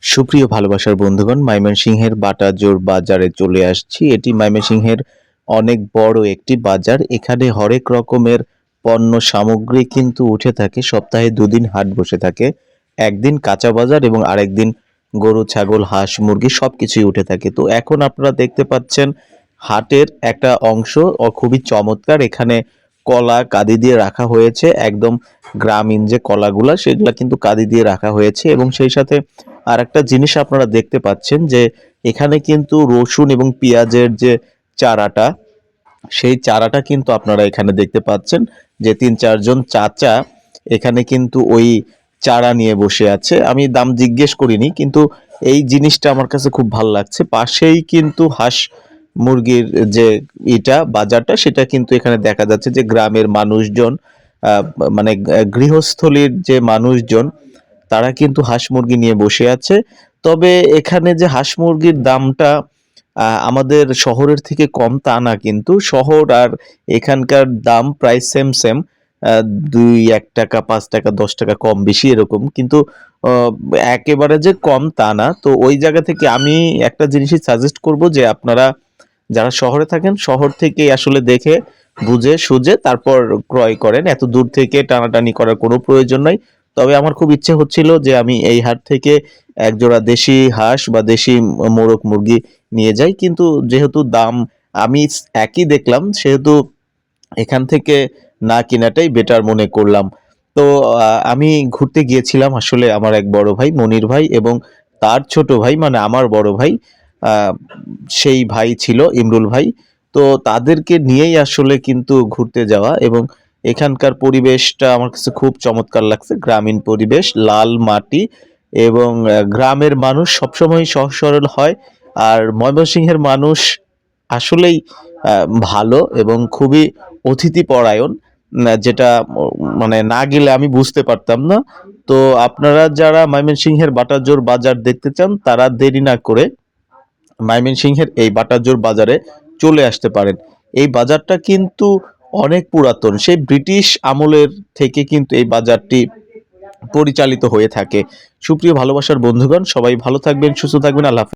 সুপ্রিয় ভালোবাসার বন্ধুগণ, ময়মনসিংহের বাটাজোর বাজারে চলে আসছি। এটি ময়মনসিংহের অনেক বড় একটি বাজার। এখানে হরেক রকমের পণ্য সামগ্রী কিন্তু উঠে থাকে। সপ্তাহে ২ দিন হাট বসে থাকে। একদিন কাঁচা বাজার এবং আরেকদিন গরু, ছাগল, হাঁস, মুরগি সবকিছুই উঠে থাকে। তো এখন আপনারা দেখতে পাচ্ছেন হাটের একটা অংশ খুবই চমৎকার। এখানে কলা কাঁদি দিয়ে রাখা হয়েছে। একদম গ্রামীণ যে কলাগুলা সেগুলা কিন্তু কাঁদি দিয়ে রাখা হয়েছে এবং সেই সাথে আরেকটা জিনিস আপনারা দেখতে পাচ্ছেন যে এখানে কিন্তু রসুন এবং পেঁয়াজের যে চারাটা, সেই চারাটা কিন্তু আপনারা এখানে দেখতে পাচ্ছেন যে ৩-৪ জন চাচা এখানে কিন্তু ওই চারা নিয়ে বসে আছে। আমি দাম জিজ্ঞেস করিনি, কিন্তু এই জিনিসটা আমার কাছে খুব ভাল লাগছে। পাশেই কিন্তু হাঁস মুরগির যে বাজারটা সেটা কিন্তু এখানে দেখা যাচ্ছে যে গ্রামের মানুষজন মানে গৃহস্থলীর যে মানুষজন তারা কিন্তু হাঁস মুরগি নিয়ে বসে আছে। তবে এখানে যে হাঁস মুরগির দামটা আমাদের শহরের থেকে কম তা না, কিন্তু শহর আর এখানকার দাম প্রায় সেম। ২-১ টাকা, ৫ টাকা, ১০ টাকা কম বেশি এরকম। কিন্তু অ একেবারে যে কম তা না। তো ওই জায়গা থেকে আমি একটা জিনিসই সাজেস্ট করব যে আপনারা যারা শহরে থাকেন, শহর থেকেই আসলে দেখে বুঝে সুঝে তারপর ক্রয় করেন। এত দূর থেকে টানাটানি করার কোনো প্রয়োজন নাই। তবে আমার খুব ইচ্ছে হচ্ছিল যে আমি এই হাট থেকে একজোড়া দেশি হাঁস বা দেশি মোরগ মুরগি নিয়ে যাই। কিন্তু যেহেতু দাম আমি একই দেখলাম, সেহেতু এখান থেকে না কেনাটাই বেটার মনে করলাম। তো আমি ঘুরতে গিয়েছিলাম আসলে আমার এক বড় ভাই মনির ভাই এবং তার ছোট ভাই মানে আমার বড় ভাই, আ সেই ভাই ছিল ইমরুল ভাই। তো তাদেরকে নিয়েই আসলে কিন্তু ঘুরতে যাওয়া এবং এখানকার পরিবেশটা আমার কাছে খুব চমৎকার লাগছে। গ্রামীণ পরিবেশ, লাল মাটি এবং গ্রামের মানুষ সবসময়ই সহজ সরল হয়। আর ময়মনসিংহের মানুষ আসলেই আ ভালো এবং খুবই অতিথিপরায়ণ। যেটা মানে না গেলে আমি বুঝতে পারতাম না। তো আপনারা যারা ময়মনসিংহের বাটাজোর বাজার দেখতে চান তারা দেরি না করে ময়মনসিংহের এই বাটাজোর বাজারে চলে আসতে পারেন। এই বাজারটা কিন্তু অনেক পুরাতন। সেই ব্রিটিশ আমলের থেকে কিন্তু এই বাজারটি পরিচালিত হয়ে থাকে। সুপ্রিয় ভালোবাসার বন্ধুগণ, সবাই ভালো থাকবেন, সুস্থ থাকবেন। আল্লাহ হাফেজ।